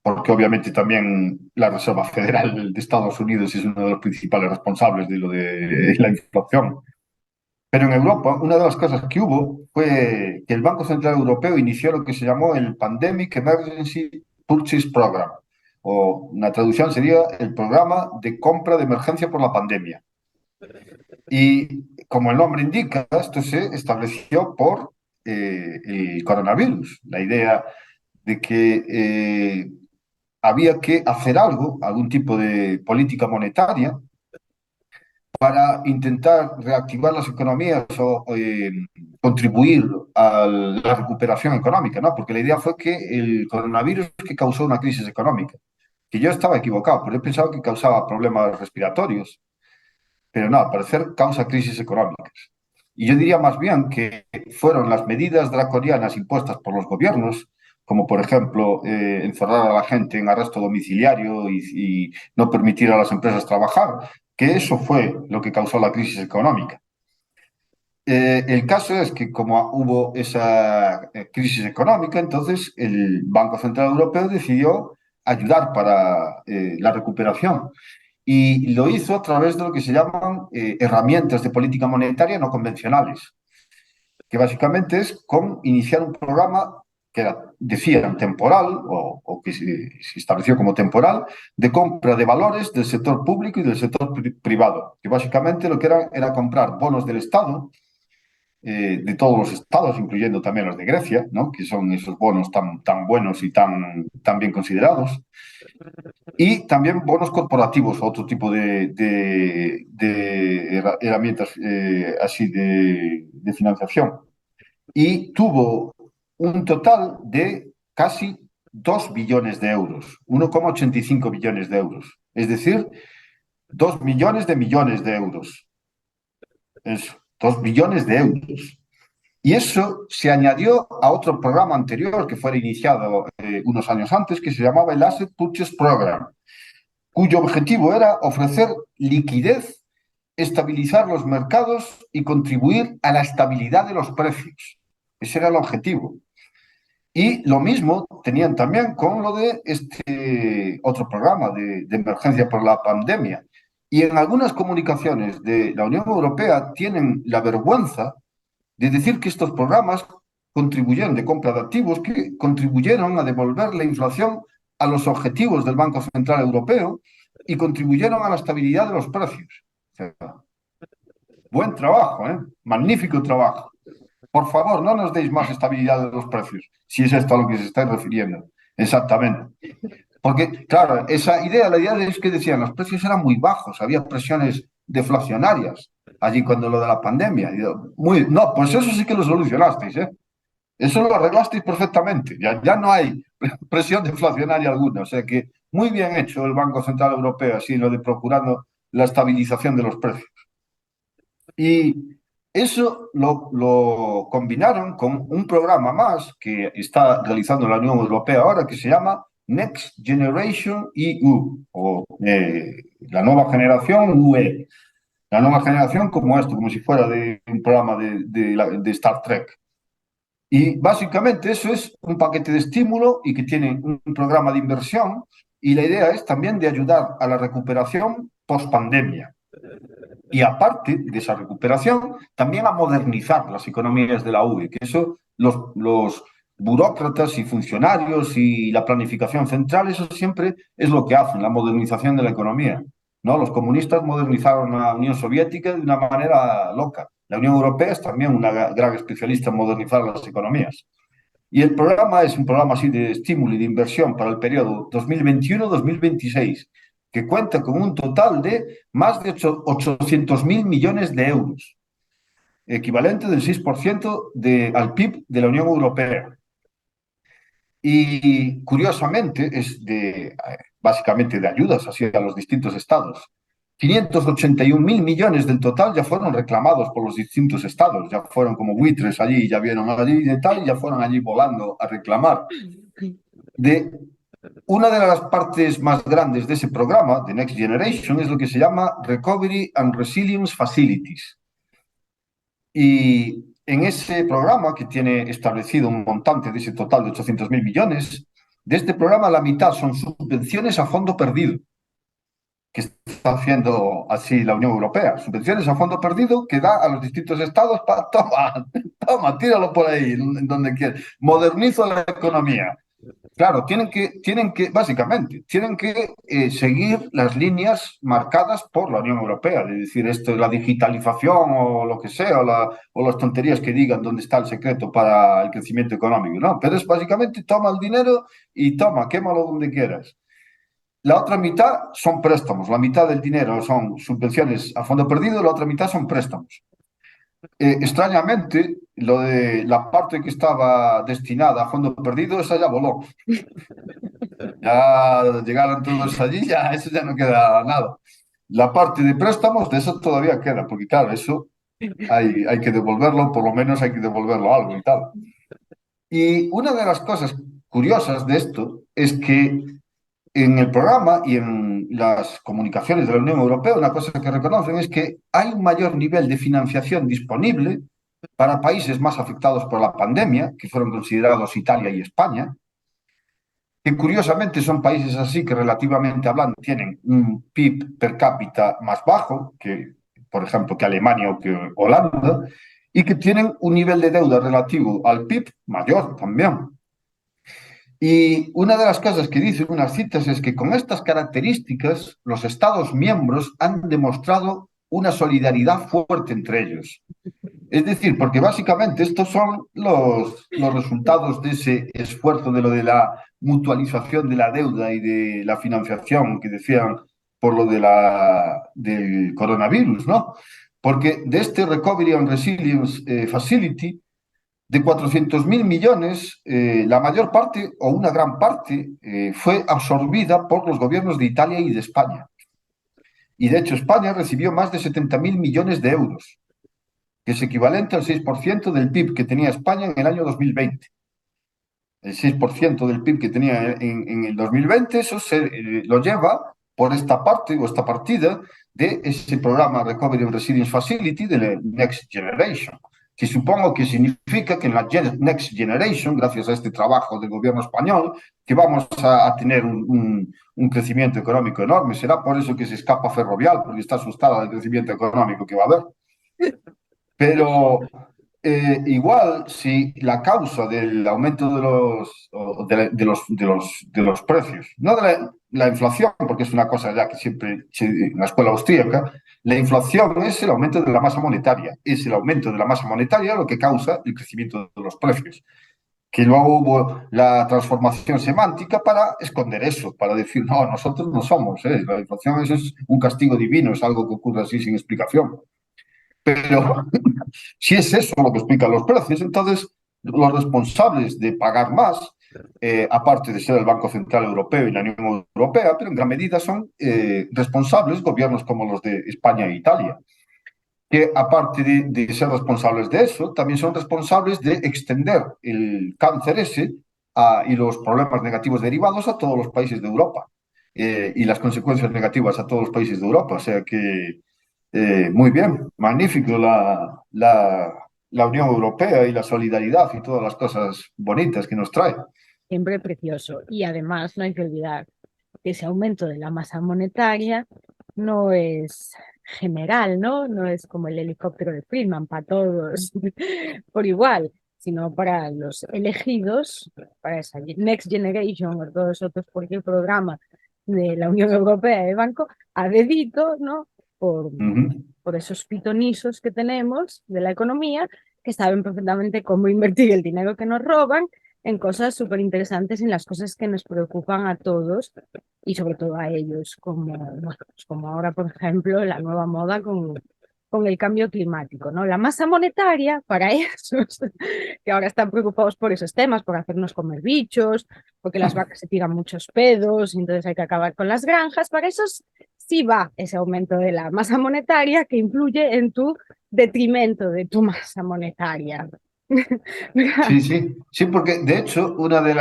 Speaker 2: porque obviamente también la Reserva Federal de Estados Unidos es uno de los principales responsables de lo de la inflación. Pero en Europa, una de las cosas que hubo fue que el Banco Central Europeo inició lo que se llamó el Pandemic Emergency Purchase Program, o una traducción sería el programa de compra de emergencia por la pandemia. Y como el nombre indica, esto se estableció por el coronavirus, la idea de que había que hacer algo, algún tipo de política monetaria para intentar reactivar las economías o contribuir a la recuperación económica, ¿no? Porque la idea fue que el coronavirus que causó una crisis económica, que yo estaba equivocado, pero he pensado que causaba problemas respiratorios, pero no, al parecer causa crisis económicas. Y yo diría más bien que fueron las medidas draconianas impuestas por los gobiernos, como por ejemplo encerrar a la gente en arresto domiciliario y no permitir a las empresas trabajar, que eso fue lo que causó la crisis económica. El caso es que como hubo esa crisis económica, entonces el Banco Central Europeo decidió ayudar para la recuperación y lo hizo a través de lo que se llaman herramientas de política monetaria no convencionales, que básicamente es con iniciar un programa que decían temporal o que se estableció como temporal de compra de valores del sector público y del sector privado, que básicamente lo que era comprar bonos del Estado, de todos los estados, incluyendo también los de Grecia, ¿no? Que son esos bonos tan buenos y tan bien considerados, y también bonos corporativos, otro tipo de herramientas así de financiación. Y tuvo un total de casi 2 billones de euros, 1,85 billones de euros, es decir, 2 millones de euros. Eso, 2 billones de euros. Y eso se añadió a otro programa anterior que fue iniciado unos años antes, que se llamaba el Asset Purchase Program, cuyo objetivo era ofrecer liquidez, estabilizar los mercados y contribuir a la estabilidad de los precios. Ese era el objetivo. Y lo mismo tenían también con lo de este otro programa de emergencia por la pandemia. Y en algunas comunicaciones de la Unión Europea tienen la vergüenza de decir que estos programas contribuyeron de compra de activos, que contribuyeron a devolver la inflación a los objetivos del Banco Central Europeo y contribuyeron a la estabilidad de los precios. O sea, buen trabajo, ¿eh? Magnífico trabajo. Por favor, no nos deis más estabilidad de los precios, si es esto a lo que se está refiriendo. Exactamente. Porque, claro, la idea es que decían, los precios eran muy bajos, había presiones deflacionarias allí cuando lo de la pandemia. No, pues eso sí que lo solucionasteis, ¿eh? Eso lo arreglasteis perfectamente. Ya no hay presión deflacionaria alguna. O sea que muy bien hecho el Banco Central Europeo, así lo de procurando la estabilización de los precios. Y eso lo combinaron con un programa más que está realizando la Unión Europea ahora, que se llama Next Generation EU, o la nueva generación UE. La nueva generación como esto, como si fuera de un programa de Star Trek. Y básicamente eso es un paquete de estímulo y que tiene un programa de inversión y la idea es también de ayudar a la recuperación post-pandemia. Y aparte de esa recuperación, también a modernizar las economías de la UE, que eso los burócratas y funcionarios y la planificación central, eso siempre es lo que hacen, la modernización de la economía. ¿no? Los comunistas modernizaron la Unión Soviética de una manera loca. La Unión Europea es también una gran especialista en modernizar las economías. Y el programa es un programa así de estímulo y de inversión para el periodo 2021-2026, que cuenta con un total de más de 800.000 millones de euros, equivalente del 6% al PIB de la Unión Europea. Y curiosamente es básicamente de ayudas hacia los distintos estados. 581.000 millones del total ya fueron reclamados por los distintos estados, ya fueron como buitres allí, ya vieron allí y tal, y ya fueron allí volando a reclamar. De una de las partes más grandes de ese programa, de Next Generation, es lo que se llama Recovery and Resilience Facilities. Y en ese programa, que tiene establecido un montante de ese total de 800.000 millones, de este programa la mitad son subvenciones a fondo perdido, que está haciendo así la Unión Europea. Subvenciones a fondo perdido que da a los distintos estados para, toma, tíralo por ahí, en donde quieras. Modernizo la economía. Claro, básicamente, tienen que seguir las líneas marcadas por la Unión Europea, es decir, esto es la digitalización o lo que sea, o las tonterías que digan dónde está el secreto para el crecimiento económico, ¿no? Pero es básicamente toma el dinero y toma, quémalo donde quieras. La otra mitad son préstamos, la mitad del dinero son subvenciones a fondo perdido, la otra mitad son préstamos. Extrañamente, lo de la parte que estaba destinada a fondo perdido, esa ya voló. Ya llegaron todos allí, ya eso ya no queda nada. La parte de préstamos, de eso todavía queda, porque claro, eso hay que devolverlo, por lo menos hay que devolverlo algo y tal. Y una de las cosas curiosas de esto es que en el programa y en las comunicaciones de la Unión Europea, una cosa que reconocen es que hay un mayor nivel de financiación disponible para países más afectados por la pandemia, que fueron considerados Italia y España, que curiosamente son países así que relativamente hablando tienen un PIB per cápita más bajo que, por ejemplo, que Alemania o que Holanda, y que tienen un nivel de deuda relativo al PIB mayor también. Y una de las cosas que dicen unas citas es que con estas características los Estados miembros han demostrado una solidaridad fuerte entre ellos. Es decir, porque básicamente estos son los resultados de ese esfuerzo de lo de la mutualización de la deuda y de la financiación que decían por lo del coronavirus, ¿no? Porque de este Recovery and Resilience Facility, de 400.000 millones, la mayor parte o una gran parte fue absorbida por los gobiernos de Italia y de España. Y de hecho España recibió más de 70.000 millones de euros, que es equivalente al 6% del PIB que tenía España en el año 2020. El 6% del PIB que tenía en el 2020, eso lo lleva por esta parte o esta partida de ese programa Recovery and Resilience Facility de la Next Generation, que supongo que significa que en la Next Generation, gracias a este trabajo del gobierno español, que vamos a tener un crecimiento económico enorme. Será por eso que se escapa Ferrovial, porque está asustada del crecimiento económico que va a haber. Pero igual, si la causa del aumento de los precios, no de la inflación, porque es una cosa ya que siempre en la escuela austríaca, la inflación es el aumento de la masa monetaria. Es el aumento de la masa monetaria lo que causa el crecimiento de los precios. Que luego hubo la transformación semántica para esconder eso, para decir, no, nosotros no somos, la inflación es un castigo divino, es algo que ocurre así sin explicación. Pero si es eso lo que explican los precios, entonces los responsables de pagar más, aparte de ser el Banco Central Europeo y la Unión Europea, pero en gran medida son responsables gobiernos como los de España e Italia, que aparte de ser responsables de eso, también son responsables de extender el cáncer ese y los problemas negativos derivados a todos los países de Europa y las consecuencias negativas a todos los países de Europa. O sea que muy bien, magnífico la Unión Europea y la solidaridad y todas las cosas bonitas que nos trae.
Speaker 1: Siempre precioso. Y además no hay que olvidar que ese aumento de la masa monetaria no es general, ¿no? No es como el helicóptero de Friedman para todos por igual, sino para los elegidos, para esa Next Generation o todos otros, cualquier programa de la Unión Europea y el Banco a dedito, ¿no? Por,
Speaker 2: Ujú.
Speaker 1: por esos pitonisos que tenemos de la economía, que saben perfectamente cómo invertir el dinero que nos roban en cosas súper interesantes, en las cosas que nos preocupan a todos y sobre todo a ellos, como, bueno, pues como ahora, por ejemplo, la nueva moda con el cambio climático, ¿no? La masa monetaria para esos que ahora están preocupados por esos temas, por hacernos comer bichos, porque las vacas se tiran muchos pedos, y entonces hay que acabar con las granjas. Para esos sí va ese aumento de la masa monetaria que influye en tu detrimento de tu masa monetaria.
Speaker 2: Sí, sí, sí, porque de hecho una de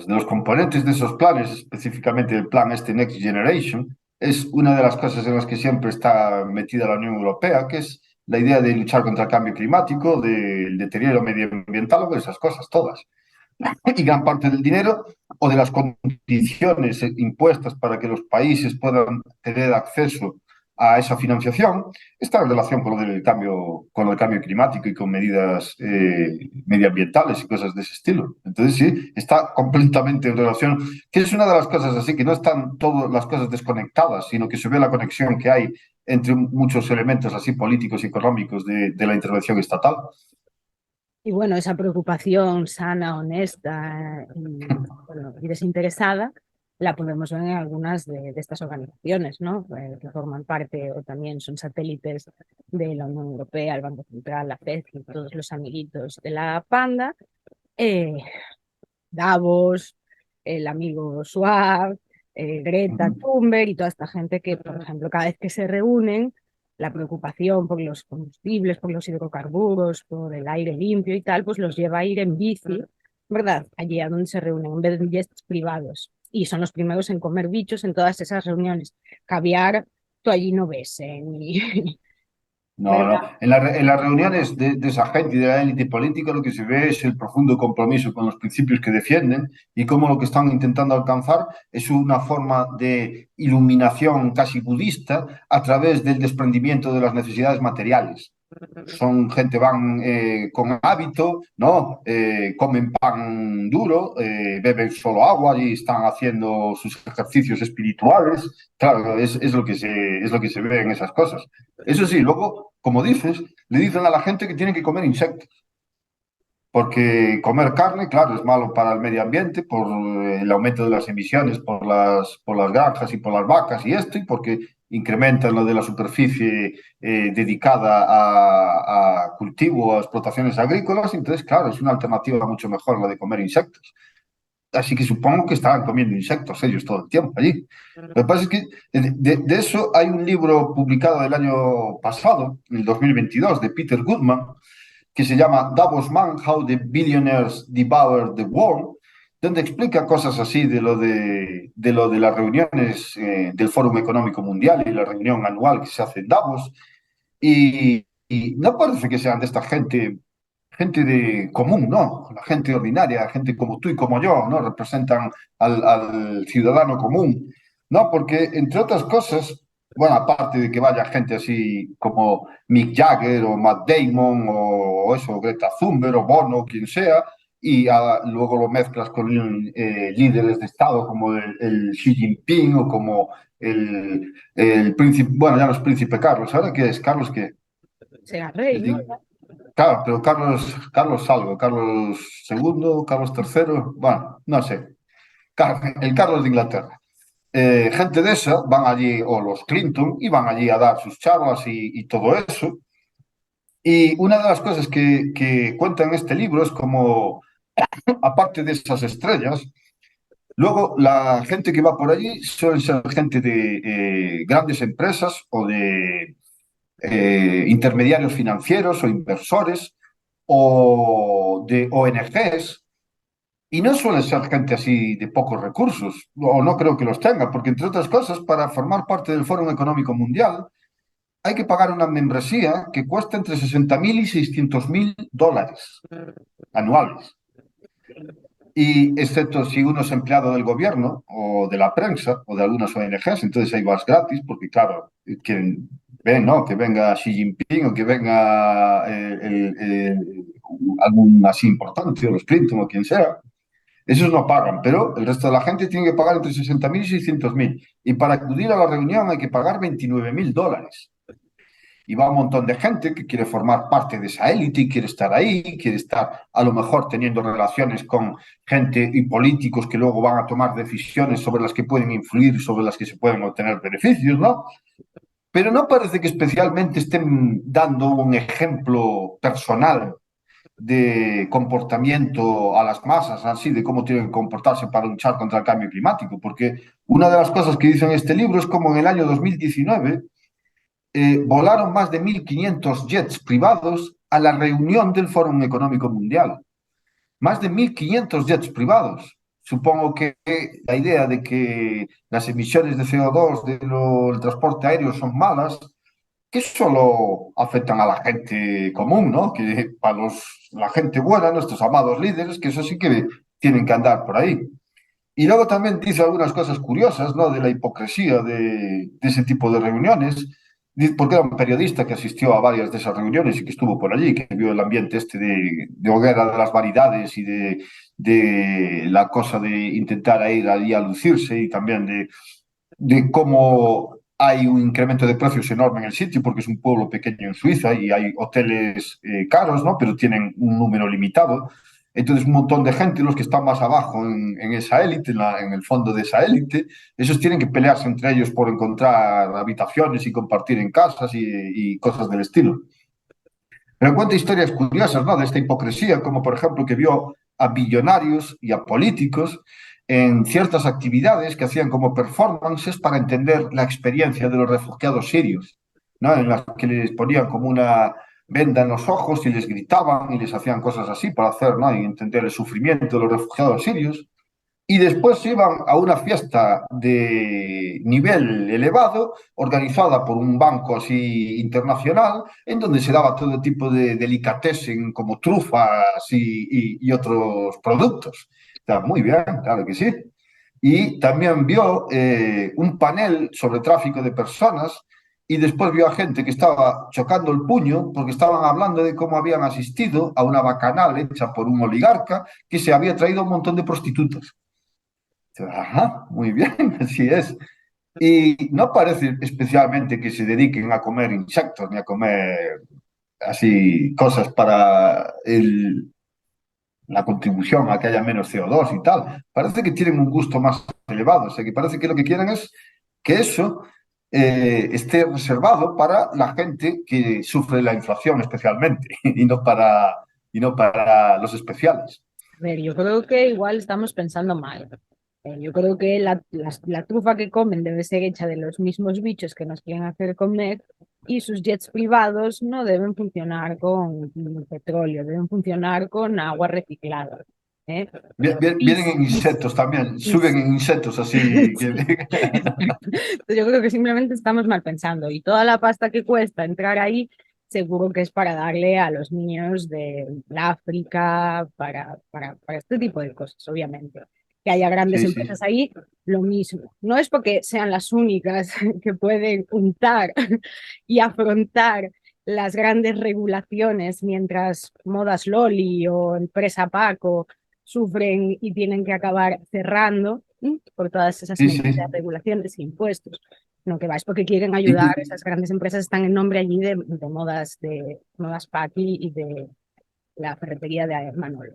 Speaker 2: los componentes de esos planes, específicamente el plan este Next Generation, es una de las cosas en las que siempre está metida la Unión Europea, que es la idea de luchar contra el cambio climático, del deterioro medioambiental o de esas cosas todas. Y gran parte del dinero o de las condiciones impuestas para que los países puedan tener acceso a esa financiación está en relación con lo del cambio climático y con medidas medioambientales y cosas de ese estilo. Entonces sí, está completamente en relación, que es una de las cosas así, que no están todas las cosas desconectadas, sino que se ve la conexión que hay entre muchos elementos así políticos y económicos de la intervención estatal.
Speaker 1: Y bueno, esa preocupación sana, honesta y, bueno, y desinteresada la podemos ver en algunas de estas organizaciones, ¿no? Que forman parte o también son satélites de la Unión Europea, el Banco Central, la FED y todos los amiguitos de la panda. Eh, Davos, el amigo Schwab, Greta
Speaker 2: Ujú.
Speaker 1: Thunberg y toda esta gente que, por ejemplo, cada vez que se reúnen, la preocupación por los combustibles, por los hidrocarburos, por el aire limpio y tal, pues los lleva a ir en bici, ¿verdad? Allí a donde se reúnen, en vez de jets privados. Y son los primeros en comer bichos en todas esas reuniones. Caviar, tú allí no ves, ni,
Speaker 2: No, no.
Speaker 1: ¿verdad?
Speaker 2: En las reuniones de esa gente y de la élite política lo que se ve es el profundo compromiso con los principios que defienden y cómo lo que están intentando alcanzar es una forma de iluminación casi budista a través del desprendimiento de las necesidades materiales. Son gente, van con hábito, ¿no? Comen pan duro, beben solo agua y están haciendo sus ejercicios espirituales. Claro, es lo que se ve en esas cosas. Eso sí, luego, como dices, le dicen a la gente que tienen que comer insectos, porque comer carne, claro, es malo para el medio ambiente por el aumento de las emisiones por las granjas y por las vacas y esto, y porque incrementan lo de la superficie dedicada a cultivo, a explotaciones agrícolas. Entonces, claro, es una alternativa mucho mejor la de comer insectos. Así que supongo que estaban comiendo insectos ellos todo el tiempo allí. Lo que pasa es que de eso hay un libro publicado el año pasado, en el 2022, de Peter Goodman, que se llama Davos Man, How the Billionaires Devoured the World, donde explica cosas así de lo de las reuniones del Foro Económico Mundial y la reunión anual que se hace en Davos. Y no parece que sean de esta gente, gente de común, ¿no? La gente ordinaria, gente como tú y como yo, ¿no? Representan al ciudadano común, ¿no? Porque, entre otras cosas, bueno, aparte de que vaya gente así como Mick Jagger o Matt Damon o eso, Greta Thunberg o Bono, quien sea, y luego lo mezclas con líderes de Estado como el Xi Jinping o como el príncipe, bueno, ya no es príncipe Carlos, ¿ahora qué es? Carlos qué?
Speaker 1: Será rey, ¿no?
Speaker 2: Claro, pero Carlos algo, Carlos segundo, Carlos tercero, bueno, no sé, el Carlos de Inglaterra. Gente de esa van allí, o los Clinton, y van allí a dar sus charlas y todo eso. Y una de las cosas que cuenta en este libro es como, aparte de esas estrellas, luego la gente que va por allí suelen ser gente de grandes empresas o de intermediarios financieros o inversores o de ONGs. Y no suele ser gente así de pocos recursos, o no creo que los tenga, porque entre otras cosas, para formar parte del Foro Económico Mundial hay que pagar una membresía que cuesta entre 60.000 y 600.000 dólares anuales. Y excepto si uno es empleado del gobierno o de la prensa o de algunas ONGs, entonces ahí vas gratis, porque claro, quien ven, ¿no? Que venga Xi Jinping o que venga algún así importante, o los Clinton o quien sea, Esos no pagan, pero el resto de la gente tiene que pagar entre 60.000 y 600.000. Y para acudir a la reunión hay que pagar $29.000. Y va un montón de gente que quiere formar parte de esa élite y quiere estar ahí, quiere estar a lo mejor teniendo relaciones con gente y políticos que luego van a tomar decisiones sobre las que pueden influir, sobre las que se pueden obtener beneficios, ¿no? Pero no parece que especialmente estén dando un ejemplo personal de comportamiento a las masas, así de cómo tienen que comportarse para luchar contra el cambio climático, porque una de las cosas que dice en este libro es como en el año 2019 volaron más de 1.500 jets privados a la reunión del Foro Económico Mundial. Más de 1.500 jets privados. Supongo que la idea de que las emisiones de CO2 del transporte aéreo son malas, que solo afectan a la gente común, ¿no? Que para la gente buena, nuestros amados líderes, que eso sí que tienen que andar por ahí. Y luego también dice algunas cosas curiosas, ¿no? De la hipocresía de ese tipo de reuniones, porque era un periodista que asistió a varias de esas reuniones y que estuvo por allí, que vio el ambiente este de hoguera de las variedades y de la cosa de intentar ir allí a lucirse y también de cómo hay un incremento de precios enorme en el sitio, porque es un pueblo pequeño en Suiza y hay hoteles caros, ¿no? Pero tienen un número limitado. Entonces, un montón de gente, los que están más abajo en esa élite, en el fondo de esa élite, esos tienen que pelearse entre ellos por encontrar habitaciones y compartir en casas y cosas del estilo. Pero cuenta historias curiosas, ¿no? De esta hipocresía, como por ejemplo que vio a billonarios y a políticos en ciertas actividades que hacían como performances para entender la experiencia de los refugiados sirios, ¿no? En las que les ponían como una venda en los ojos y les gritaban y les hacían cosas así para hacer, ¿no? Y entender el sufrimiento de los refugiados sirios. Y después se iban a una fiesta de nivel elevado, organizada por un banco así internacional, en donde se daba todo tipo de delicatessen como trufas y otros productos. Está muy bien, claro que sí. Y también vio un panel sobre tráfico de personas y después vio a gente que estaba chocando el puño porque estaban hablando de cómo habían asistido a una bacanal hecha por un oligarca que se había traído un montón de prostitutas. Ajá, muy bien, así es. Y no parece especialmente que se dediquen a comer insectos ni a comer así cosas para la contribución a que haya menos CO2 y tal. Parece que tienen un gusto más elevado, o sea, que parece que lo que quieren es que eso esté reservado para la gente que sufre la inflación especialmente y no para los especiales.
Speaker 1: A ver, yo creo que igual estamos pensando mal. Yo creo que la trufa que comen debe ser hecha de los mismos bichos que nos quieren hacer comer y sus jets privados no deben funcionar con petróleo, deben funcionar con agua reciclada. ¿Eh? Y,
Speaker 2: Vienen en
Speaker 1: y-
Speaker 2: insectos también,
Speaker 1: y-
Speaker 2: suben en insectos así.
Speaker 1: Yo creo que simplemente estamos mal pensando y toda la pasta que cuesta entrar ahí seguro que es para darle a los niños de África, para este tipo de cosas, obviamente. Que haya grandes
Speaker 2: Sí, sí,
Speaker 1: empresas ahí, lo mismo. No es porque sean las únicas que pueden untar y afrontar las grandes regulaciones mientras Modas Loli o Empresa Paco sufren y tienen que acabar cerrando por todas esas
Speaker 2: sí,
Speaker 1: medidas,
Speaker 2: sí.
Speaker 1: regulaciones e impuestos. No, que va, es porque quieren
Speaker 2: Y,
Speaker 1: ayudar,
Speaker 2: y
Speaker 1: esas grandes empresas están en nombre allí de modas Paqui y de la ferretería de Manolo.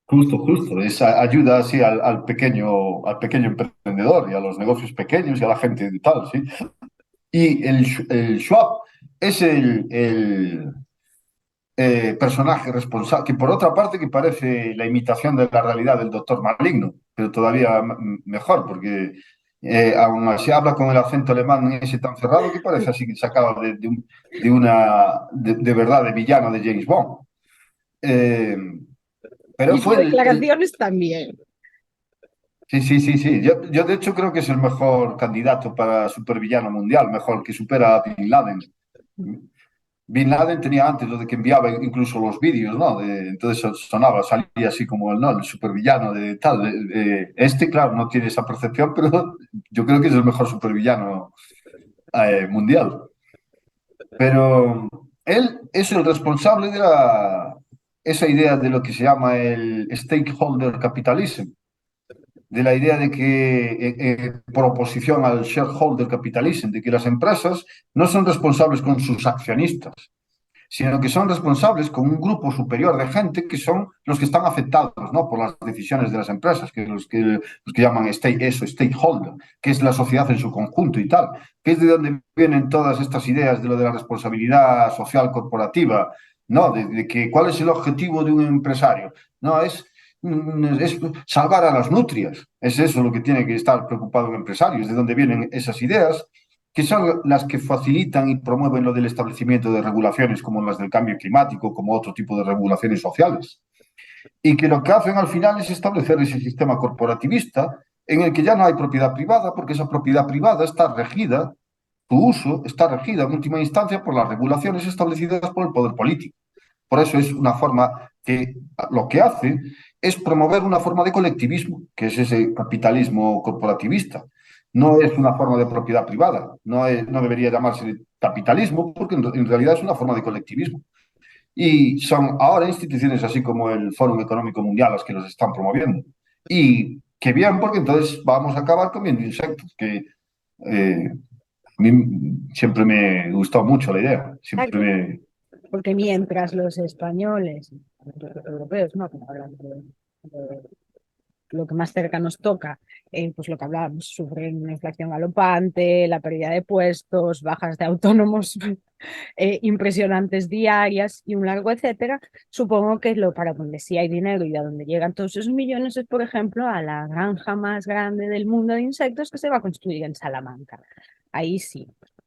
Speaker 2: justo, esa ayuda así al pequeño emprendedor y a los negocios pequeños y a la gente y tal, sí. Y el Schwab es el personaje responsable, que por otra parte que parece la imitación de la realidad del doctor Maligno, pero todavía mejor, porque aún así habla con el acento alemán ese tan cerrado que parece así que sacado de verdad de villano de James Bond. Eh, pero
Speaker 1: Y sus
Speaker 2: fue
Speaker 1: declaraciones también.
Speaker 2: sí, sí, sí, sí. Yo de hecho creo que es el mejor candidato para supervillano mundial, mejor que supera a Bin Laden. Bin Laden tenía antes lo de que enviaba incluso los vídeos, ¿no? Entonces sonaba, salía así como el, ¿no? El supervillano de tal. Este, claro, no tiene esa percepción, pero yo creo que es el mejor supervillano mundial. Pero él es el responsable esa idea de lo que se llama el stakeholder capitalism, de la idea de que, por oposición al shareholder capitalism, de que las empresas no son responsables con sus accionistas, sino que son responsables con un grupo superior de gente que son los que están afectados, ¿no?, por las decisiones de las empresas, los que llaman stakeholder, que es la sociedad en su conjunto y tal, que es de donde vienen todas estas ideas de lo de la responsabilidad social corporativa, ¿no? De que cuál es el objetivo de un empresario. No, es salvar a las nutrias. Es eso lo que tiene que estar preocupado un empresario, es de donde vienen esas ideas, que son las que facilitan y promueven lo del establecimiento de regulaciones como las del cambio climático, como otro tipo de regulaciones sociales. Y que lo que hacen al final es establecer ese sistema corporativista en el que ya no hay propiedad privada, porque esa propiedad privada está regida, su uso está regida en última instancia por las regulaciones establecidas por el poder político. Por eso es una forma que lo que hace es promover una forma de colectivismo, que es ese capitalismo corporativista. No es una forma de propiedad privada, no debería llamarse capitalismo, porque en realidad es una forma de colectivismo. Y son ahora instituciones así como el Foro Económico Mundial las que los están promoviendo. Y qué bien, porque entonces vamos a acabar comiendo insectos, que a mí siempre me gustó mucho la idea, siempre
Speaker 1: Exacto,
Speaker 2: me...
Speaker 1: porque mientras los españoles, los europeos, ¿no? Como hablan de lo que más cerca nos toca, pues lo que hablábamos, sufren una inflación galopante, la pérdida de puestos, bajas de autónomos impresionantes diarias y un largo etcétera. Supongo que lo para donde sí hay dinero y a donde llegan todos esos millones es, por ejemplo, a la granja más grande del mundo de insectos que se va a construir en Salamanca. Ahí sí,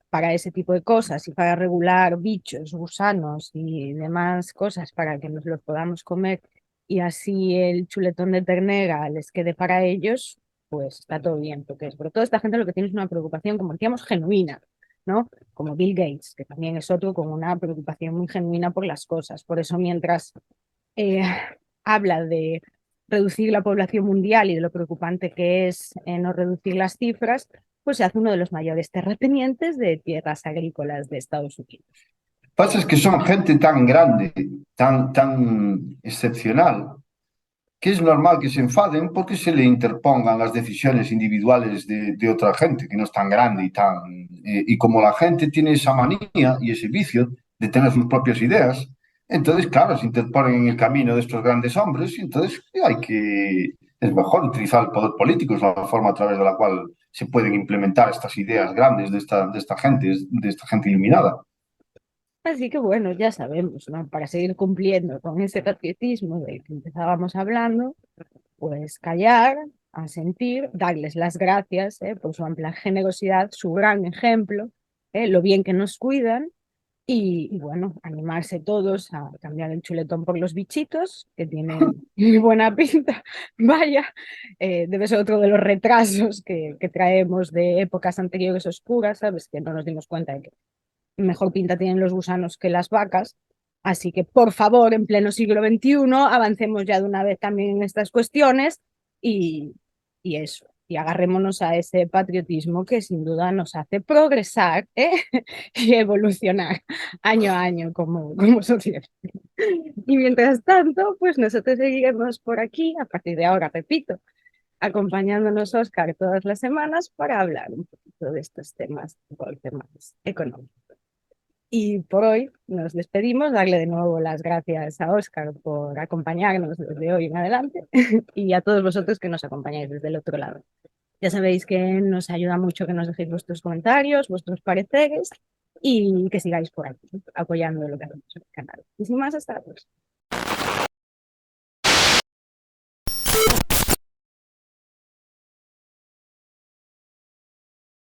Speaker 1: para ese tipo de cosas y para regular bichos, gusanos y demás cosas para que nos los podamos comer y así el chuletón de ternera les quede para ellos, pues está todo bien, porque sobre todo esta gente lo que tiene es una preocupación, como decíamos, genuina, ¿no? Como Bill Gates, que también es otro con una preocupación muy genuina por las cosas. Por eso mientras eh, habla de reducir la población mundial y de lo preocupante que es no reducir las cifras, pues se hace uno de los mayores terratenientes de tierras agrícolas de Estados Unidos.
Speaker 2: Pasa es que son gente tan grande, tan excepcional, que es normal que se enfaden porque se le interpongan las decisiones individuales de otra gente que no es tan grande y como la gente tiene esa manía y ese vicio de tener sus propias ideas, entonces, claro, se interponen en el camino de estos grandes hombres y entonces es mejor utilizar el poder político, es la forma a través de la cual se pueden implementar estas ideas grandes de esta gente iluminada.
Speaker 1: Así que bueno, ya sabemos, ¿no? Para seguir cumpliendo con ese patriotismo del que empezábamos hablando, pues callar, asentir, darles las gracias por su amplia generosidad, su gran ejemplo, lo bien que nos cuidan y bueno, animarse todos a cambiar el chuletón por los bichitos, que tienen muy buena pinta. Vaya, debe ser otro de los retrasos que traemos de épocas anteriores oscuras, ¿sabes? Que no nos dimos cuenta de que mejor pinta tienen los gusanos que las vacas. Así que, por favor, en pleno siglo XXI, avancemos ya de una vez también en estas cuestiones y, y eso, y agarrémonos a ese patriotismo que sin duda nos hace progresar y evolucionar año a año como sociedad. Y mientras tanto, pues nosotros seguiremos por aquí, a partir de ahora, repito, acompañándonos Oscar todas las semanas para hablar un poquito de estos temas, temas económicos. Y por hoy nos despedimos, darle de nuevo las gracias a Oscar por acompañarnos desde hoy en adelante y a todos vosotros que nos acompañáis desde el otro lado. Ya sabéis que nos ayuda mucho que nos dejéis vuestros comentarios, vuestros pareceres y que sigáis por aquí apoyando lo que hacemos en el canal. Y sin más, hasta la próxima.